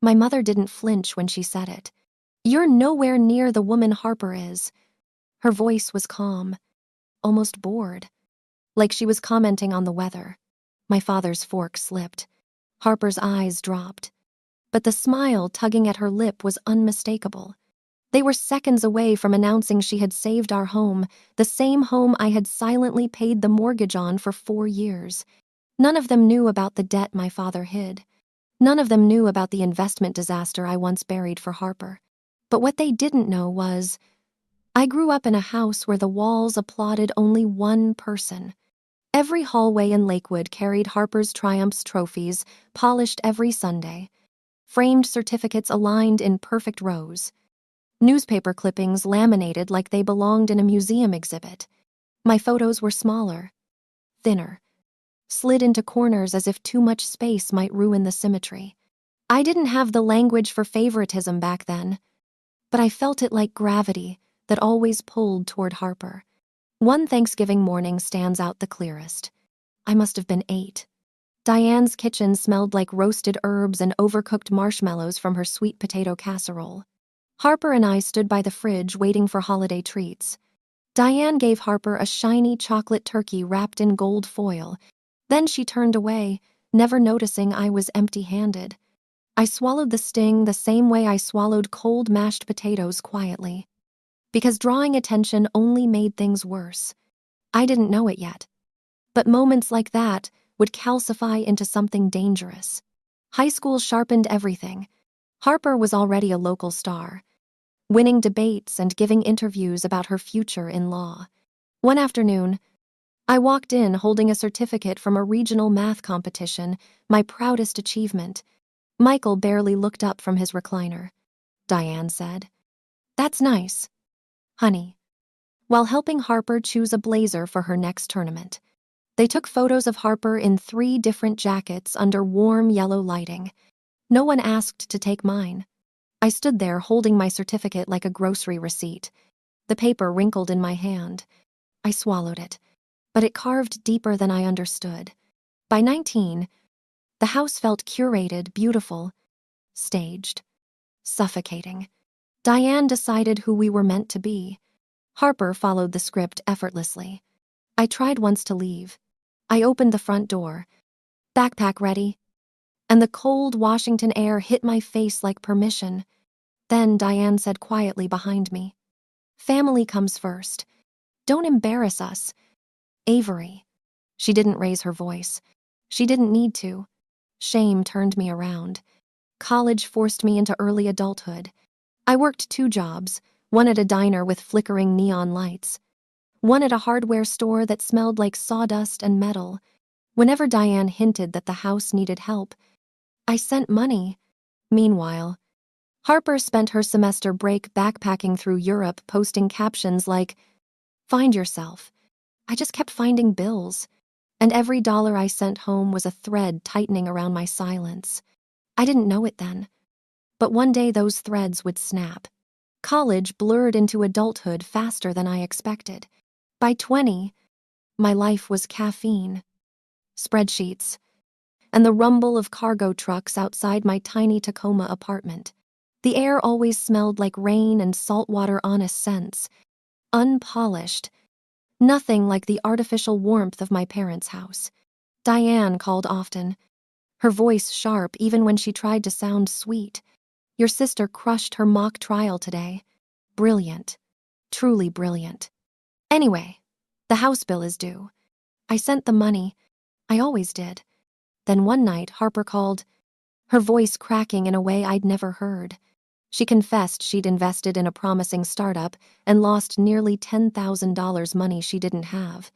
My mother didn't flinch when she said it. "You're nowhere near the woman Harper is." Her voice was calm, almost bored, like she was commenting on the weather. My father's fork slipped. Harper's eyes dropped. But the smile tugging at her lip was unmistakable. They were seconds away from announcing she had saved our home, the same home I had silently paid the mortgage on for 4 years. None of them knew about the debt my father hid. None of them knew about the investment disaster I once buried for Harper. But what they didn't know was, I grew up in a house where the walls applauded only one person. Every hallway in Lakewood carried Harper's Triumphs trophies, polished every Sunday. Framed certificates aligned in perfect rows. Newspaper clippings laminated like they belonged in a museum exhibit. My photos were smaller, thinner, slid into corners as if too much space might ruin the symmetry. I didn't have the language for favoritism back then, but I felt it like gravity that always pulled toward Harper. One Thanksgiving morning stands out the clearest. I must have been 8. Diane's kitchen smelled like roasted herbs and overcooked marshmallows from her sweet potato casserole. Harper and I stood by the fridge waiting for holiday treats. Diane gave Harper a shiny chocolate turkey wrapped in gold foil. Then she turned away, never noticing I was empty-handed. I swallowed the sting the same way I swallowed cold mashed potatoes quietly. Because drawing attention only made things worse. I didn't know it yet. But moments like that would calcify into something dangerous. High school sharpened everything. Harper was already a local star, winning debates and giving interviews about her future in law. One afternoon, I walked in holding a certificate from a regional math competition, my proudest achievement. Michael barely looked up from his recliner. Diane said, "That's nice, honey," while helping Harper choose a blazer for her next tournament. They took photos of Harper in 3 different jackets under warm yellow lighting. No one asked to take mine. I stood there holding my certificate like a grocery receipt. The paper wrinkled in my hand. I swallowed it, but it carved deeper than I understood. By 19, the house felt curated, beautiful, staged, suffocating. Diane decided who we were meant to be. Harper followed the script effortlessly. I tried once to leave. I opened the front door. "Backpack ready?" And the cold Washington air hit my face like permission. Then Diane said quietly behind me, "Family comes first. Don't embarrass us. Avery." She didn't raise her voice. She didn't need to. Shame turned me around. College forced me into early adulthood. I worked 2 jobs, one at a diner with flickering neon lights, one at a hardware store that smelled like sawdust and metal. Whenever Diane hinted that the house needed help, I sent money. Meanwhile, Harper spent her semester break backpacking through Europe, posting captions like, "Find yourself." I just kept finding bills, and every dollar I sent home was a thread tightening around my silence. I didn't know it then, but one day those threads would snap. College blurred into adulthood faster than I expected. By 20, my life was caffeine, spreadsheets, and the rumble of cargo trucks outside my tiny Tacoma apartment. The air always smelled like rain and saltwater honest scents, unpolished, nothing like the artificial warmth of my parents' house. Diane called often, her voice sharp even when she tried to sound sweet. "Your sister crushed her mock trial today. Brilliant. Truly brilliant. Anyway, the house bill is due." I sent the money. I always did. Then one night, Harper called, her voice cracking in a way I'd never heard. She confessed she'd invested in a promising startup and lost nearly $10,000, money she didn't have.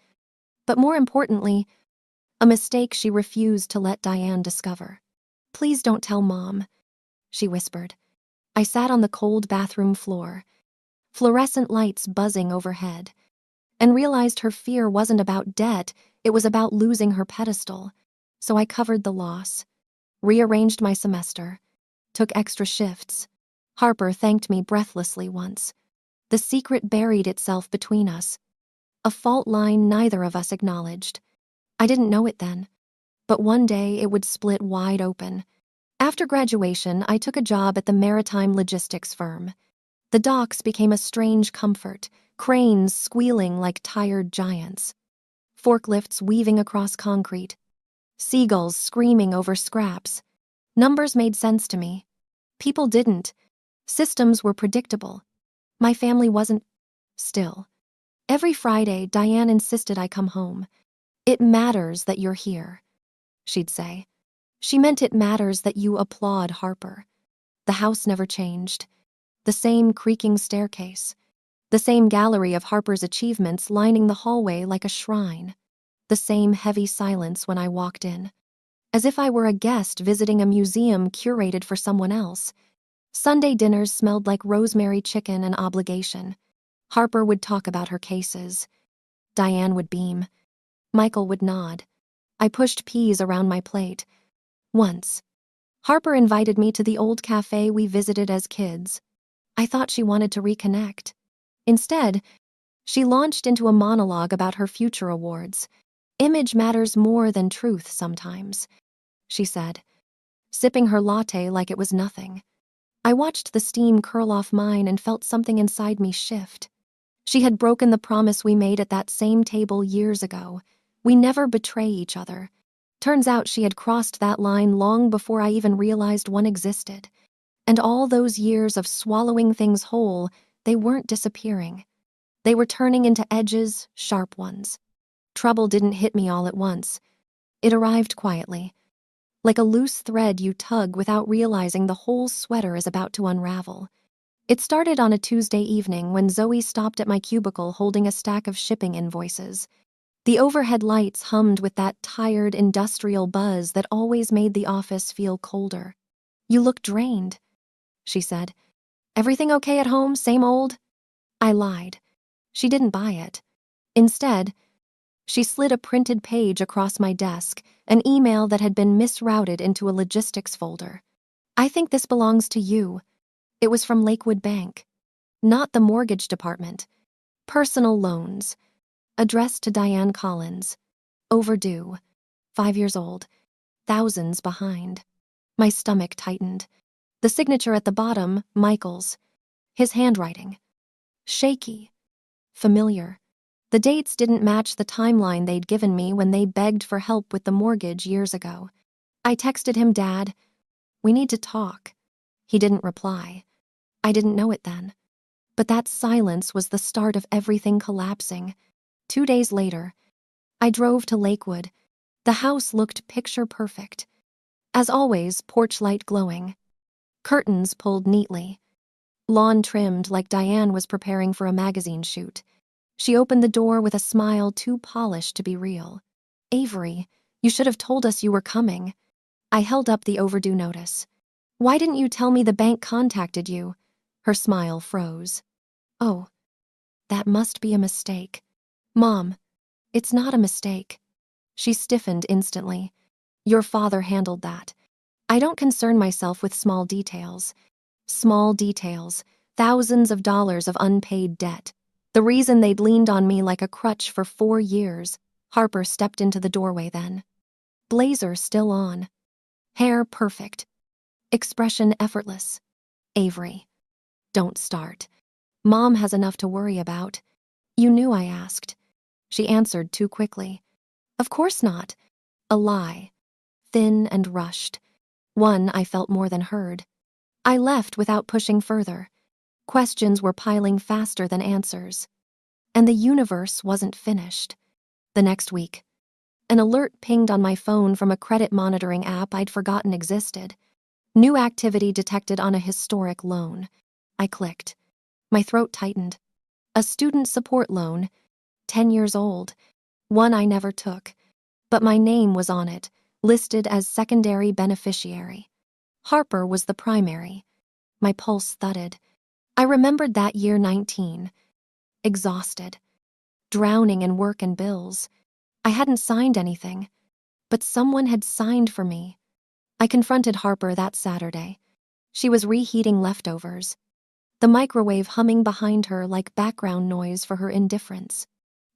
But more importantly, a mistake she refused to let Diane discover. "Please don't tell Mom," she whispered. I sat on the cold bathroom floor, fluorescent lights buzzing overhead, and realized her fear wasn't about debt, it was about losing her pedestal. So I covered the loss, rearranged my semester, took extra shifts. Harper thanked me breathlessly once. The secret buried itself between us, a fault line neither of us acknowledged. I didn't know it then, but one day it would split wide open. After graduation, I took a job at the maritime logistics firm. The docks became a strange comfort, cranes squealing like tired giants, forklifts weaving across concrete, seagulls screaming over scraps. Numbers made sense to me. People didn't. Systems were predictable. My family wasn't. Still. Every Friday, Diane insisted I come home. "It matters that you're here," she'd say. She meant it matters that you applaud Harper. The house never changed. The same creaking staircase. The same gallery of Harper's achievements lining the hallway like a shrine. The same heavy silence when I walked in. As if I were a guest visiting a museum curated for someone else. Sunday dinners smelled like rosemary chicken and obligation. Harper would talk about her cases. Diane would beam. Michael would nod. I pushed peas around my plate. Once, Harper invited me to the old cafe we visited as kids. I thought she wanted to reconnect. Instead, she launched into a monologue about her future awards. "Image matters more than truth sometimes," she said, sipping her latte like it was nothing. I watched the steam curl off mine and felt something inside me shift. She had broken the promise we made at that same table years ago. We never betray each other. Turns out she had crossed that line long before I even realized one existed. And all those years of swallowing things whole, they weren't disappearing. They were turning into edges, sharp ones. Trouble didn't hit me all at once. It arrived quietly. Like a loose thread you tug without realizing the whole sweater is about to unravel. It started on a Tuesday evening when Zoe stopped at my cubicle holding a stack of shipping invoices. The overhead lights hummed with that tired industrial buzz that always made the office feel colder. "You look drained," she said. "Everything okay at home, same old?" I lied. She didn't buy it. Instead, she slid a printed page across my desk, an email that had been misrouted into a logistics folder. "I think this belongs to you." It was from Lakewood Bank. Not the mortgage department. Personal loans. Addressed to Diane Collins. Overdue. 5 years old. Thousands behind. My stomach tightened. The signature at the bottom, Michael's. His handwriting. Shaky. Familiar. The dates didn't match the timeline they'd given me when they begged for help with the mortgage years ago. I texted him, "Dad, we need to talk." He didn't reply. I didn't know it then. But that silence was the start of everything collapsing. 2 days later, I drove to Lakewood. The house looked picture perfect. As always, porch light glowing. Curtains pulled neatly. Lawn trimmed like Diane was preparing for a magazine shoot. She opened the door with a smile too polished to be real. "Avery, you should have told us you were coming." I held up the overdue notice. "Why didn't you tell me the bank contacted you?" Her smile froze. "Oh, that must be a mistake." "Mom, it's not a mistake." She stiffened instantly. "Your father handled that. I don't concern myself with small details. Small details, thousands of dollars of unpaid debt. The reason they'd leaned on me like a crutch for 4 years." Harper stepped into the doorway then. Blazer still on. Hair perfect. Expression effortless. "Avery, don't start. Mom has enough to worry about." "You knew I asked." She answered too quickly. "Of course not." A lie. Thin and rushed. One I felt more than heard. I left without pushing further. Questions were piling faster than answers. And the universe wasn't finished. The next week, an alert pinged on my phone from a credit monitoring app I'd forgotten existed. New activity detected on a historic loan. I clicked. My throat tightened. A student support loan, 10 years old. One I never took. But my name was on it, listed as secondary beneficiary. Harper was the primary. My pulse thudded. I remembered that year 19. Exhausted. Drowning in work and bills. I hadn't signed anything. But someone had signed for me. I confronted Harper that Saturday. She was reheating leftovers. The microwave humming behind her like background noise for her indifference.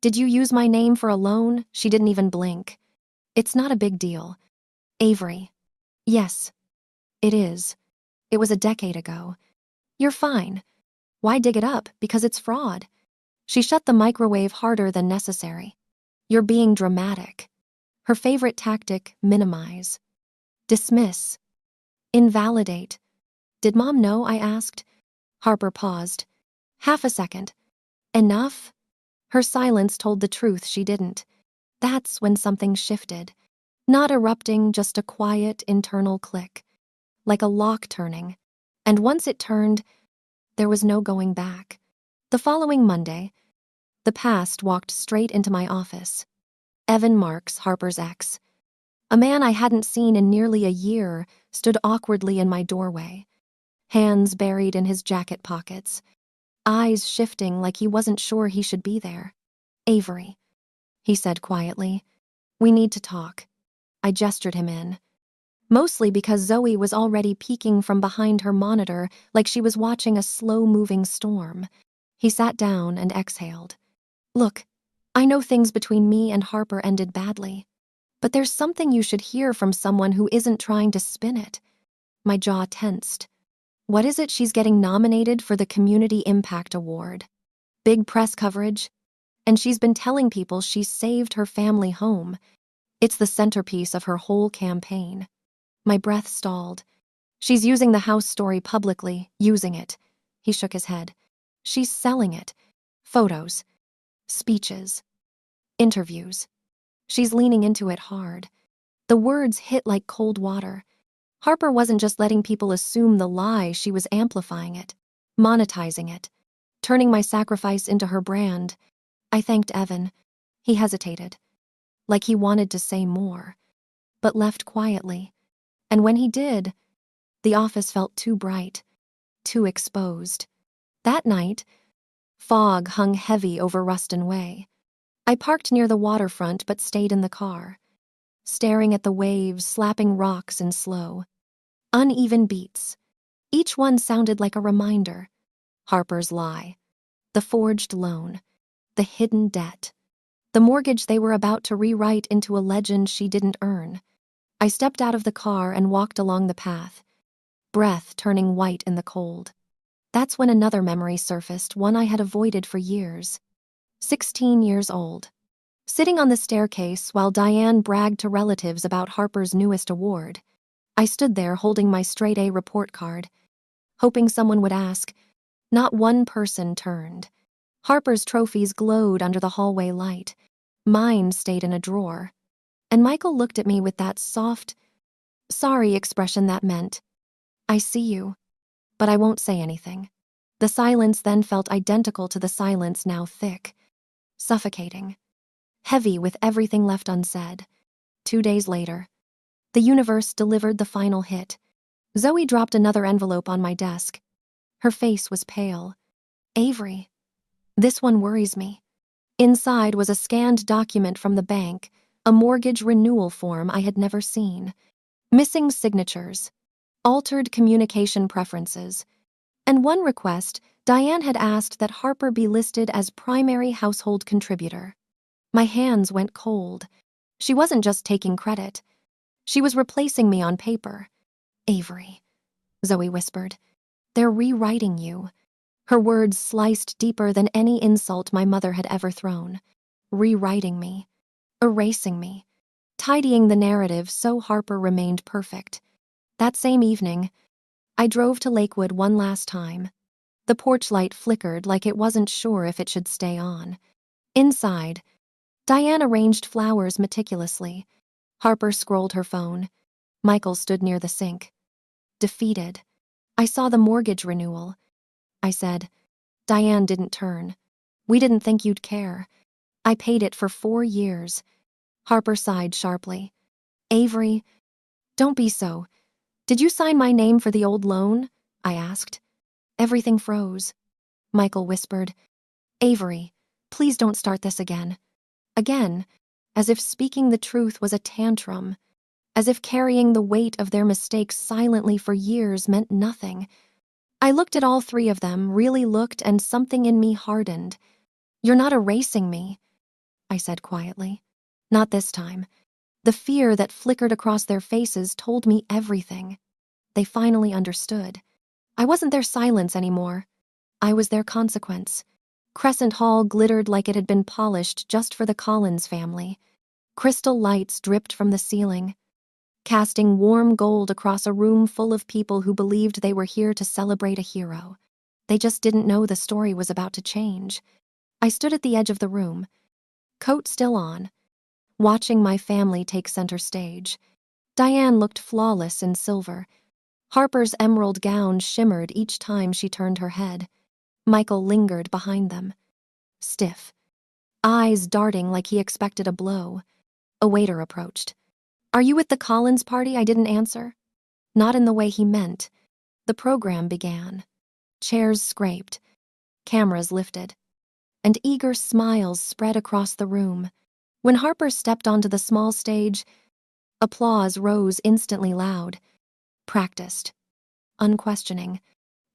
"Did you use my name for a loan?" She didn't even blink. "It's not a big deal." "Avery." "Yes." It is. It was a decade ago. You're fine. Why dig it up? Because it's fraud. She shut the microwave harder than necessary. You're being dramatic. Her favorite tactic: minimize, dismiss, invalidate. Did Mom know? I asked. Harper paused. Half a second. Enough? Her silence told the truth. She didn't. That's when something shifted. Not erupting, just a quiet internal click, like a lock turning. And once it turned, there was no going back. The following Monday, the past walked straight into my office. Evan Marks, Harper's ex, a man I hadn't seen in nearly a year, stood awkwardly in my doorway, hands buried in his jacket pockets, eyes shifting like he wasn't sure he should be there. Avery, he said quietly, we need to talk. I gestured him in, mostly because Zoe was already peeking from behind her monitor like she was watching a slow-moving storm. He sat down and exhaled. Look, I know things between me and Harper ended badly, but there's something you should hear from someone who isn't trying to spin it. My jaw tensed. What is it? She's getting nominated for the Community Impact Award. Big press coverage. And she's been telling people she's saved her family home. It's the centerpiece of her whole campaign. My breath stalled. She's using the house story publicly, using it. He shook his head. She's selling it. Photos, speeches, interviews. She's leaning into it hard. The words hit like cold water. Harper wasn't just letting people assume the lie, she was amplifying it, monetizing it, turning my sacrifice into her brand. I thanked Evan. He hesitated, like he wanted to say more, but left quietly. And when he did, the office felt too bright, too exposed. That night, fog hung heavy over Ruston Way. I parked near the waterfront but stayed in the car, staring at the waves slapping rocks in slow, uneven beats. Each one sounded like a reminder. Harper's lie, the forged loan, the hidden debt, the mortgage they were about to rewrite into a legend she didn't earn. I stepped out of the car and walked along the path, breath turning white in the cold. That's when another memory surfaced, one I had avoided for years. 16 years old. Sitting on the staircase while Diane bragged to relatives about Harper's newest award. I stood there holding my straight-A report card, hoping someone would ask. Not one person turned. Harper's trophies glowed under the hallway light. Mine stayed in a drawer. And Michael looked at me with that soft, sorry expression that meant, I see you, but I won't say anything. The silence then felt identical to the silence now, thick, suffocating, heavy with everything left unsaid. 2 days later, the universe delivered the final hit. Zoe dropped another envelope on my desk. Her face was pale. Avery, this one worries me. Inside was a scanned document from the bank, a mortgage renewal form I had never seen. Missing signatures, altered communication preferences, and one request: Diane had asked that Harper be listed as primary household contributor. My hands went cold. She wasn't just taking credit. She was replacing me on paper. Avery, Zoe whispered, they're rewriting you. Her words sliced deeper than any insult my mother had ever thrown. Rewriting me, erasing me, tidying the narrative so Harper remained perfect. That same evening, I drove to Lakewood one last time. The porch light flickered like it wasn't sure if it should stay on. Inside, Diane arranged flowers meticulously. Harper scrolled her phone. Michael stood near the sink. Defeated. I saw the mortgage renewal. I said, Diane didn't turn. We didn't think you'd care. I paid it for 4 years. Harper sighed sharply. Avery, don't be so. Did you sign my name for the old loan? I asked. Everything froze. Michael whispered, Avery, please don't start this again. Again, as if speaking the truth was a tantrum, as if carrying the weight of their mistakes silently for years meant nothing. I looked at all 3 of them, really looked, and something in me hardened. You're not erasing me, I said quietly. Not this time. The fear that flickered across their faces told me everything. They finally understood. I wasn't their silence anymore. I was their consequence. Crescent Hall glittered like it had been polished just for the Collins family. Crystal lights dripped from the ceiling, casting warm gold across a room full of people who believed they were here to celebrate a hero. They just didn't know the story was about to change. I stood at the edge of the room, coat still on, watching my family take center stage. Diane looked flawless in silver. Harper's emerald gown shimmered each time she turned her head. Michael lingered behind them, stiff, eyes darting like he expected a blow. A waiter approached. "Are you at the Collins party?" I didn't answer. Not in the way he meant. The program began. Chairs scraped, cameras lifted, and eager smiles spread across the room. When Harper stepped onto the small stage, applause rose instantly loud. Practiced, unquestioning.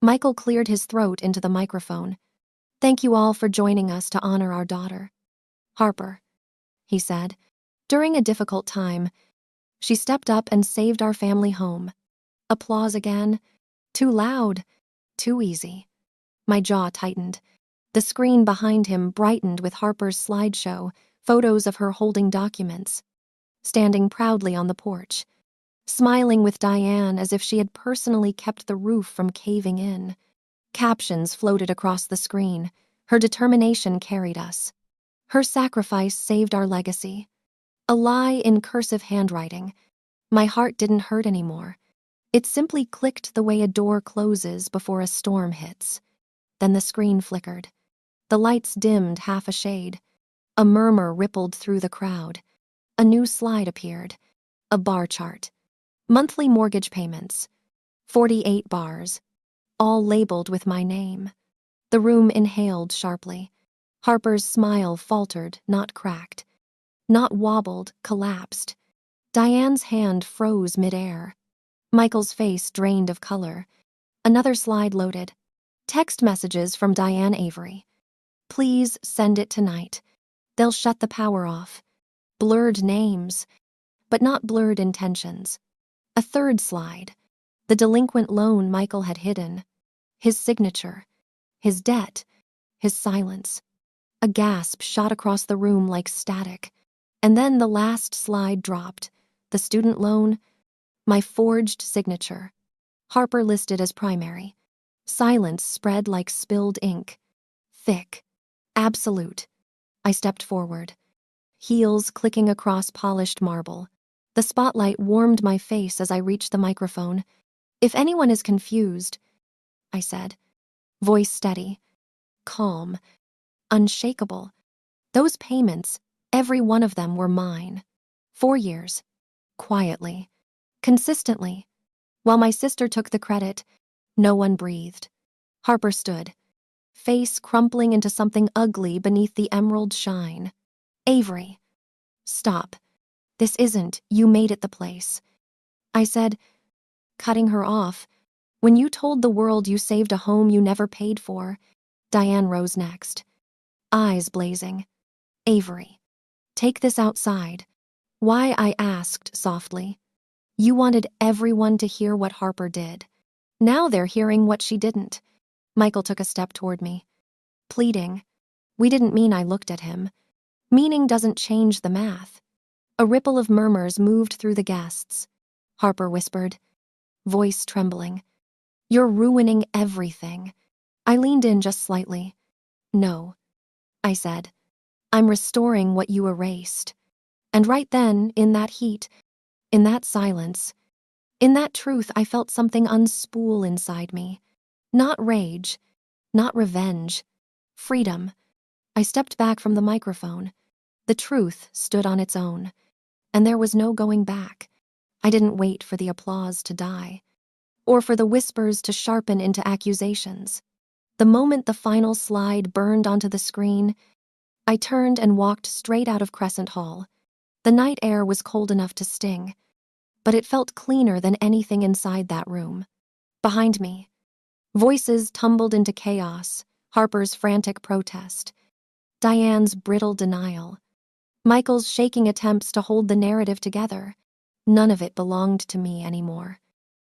Michael cleared his throat into the microphone. "Thank you all for joining us to honor our daughter. Harper," he said. "During a difficult time, she stepped up and saved our family home." Applause again. Too loud, too easy. My jaw tightened. The screen behind him brightened with Harper's slideshow, photos of her holding documents, standing proudly on the porch, smiling with Diane as if she had personally kept the roof from caving in. Captions floated across the screen. Her determination carried us. Her sacrifice saved our legacy. A lie in cursive handwriting. My heart didn't hurt anymore. It simply clicked the way a door closes before a storm hits. Then the screen flickered. The lights dimmed half a shade. A murmur rippled through the crowd. A new slide appeared. A bar chart. Monthly mortgage payments. 48 bars. All labeled with my name. The room inhaled sharply. Harper's smile faltered, not cracked. Not wobbled, collapsed. Diane's hand froze midair. Michael's face drained of color. Another slide loaded. Text messages from Diane Avery. "Please send it tonight. They'll shut the power off." Blurred names, but not blurred intentions. A third slide. The delinquent loan Michael had hidden. His signature. His debt. His silence. A gasp shot across the room like static. And then the last slide dropped. The student loan. My forged signature. Harper listed as primary. Silence spread like spilled ink. Thick. Absolute. I stepped forward. Heels clicking across polished marble. The spotlight warmed my face as I reached the microphone. "If anyone is confused," I said, voice steady, calm, unshakable, "those payments, every one of them were mine. 4 years. Quietly. Consistently. While my sister took the credit, no one breathed." Harper stood, face crumpling into something ugly beneath the emerald shine. "Avery, stop. This isn't, you made it the place." I said, cutting her off. "When you told the world you saved a home you never paid for." Diane rose next, eyes blazing. "Avery, take this outside." "Why?" I asked softly. "You wanted everyone to hear what Harper did. Now they're hearing what she didn't." Michael took a step toward me, pleading. We didn't mean. I looked at him. Meaning doesn't change the math. A ripple of murmurs moved through the guests. Harper whispered, voice trembling, "You're ruining everything." I leaned in just slightly. "No," I said. "I'm restoring what you erased." And right then, in that heat, in that silence, in that truth, I felt something unspool inside me. Not rage, not revenge. Freedom. I stepped back from the microphone. The truth stood on its own, and there was no going back. I didn't wait for the applause to die, or for the whispers to sharpen into accusations. The moment the final slide burned onto the screen, I turned and walked straight out of Crescent Hall. The night air was cold enough to sting, but it felt cleaner than anything inside that room. Behind me, voices tumbled into chaos. Harper's frantic protest, Diane's brittle denial, Michael's shaking attempts to hold the narrative together. None of it belonged to me anymore.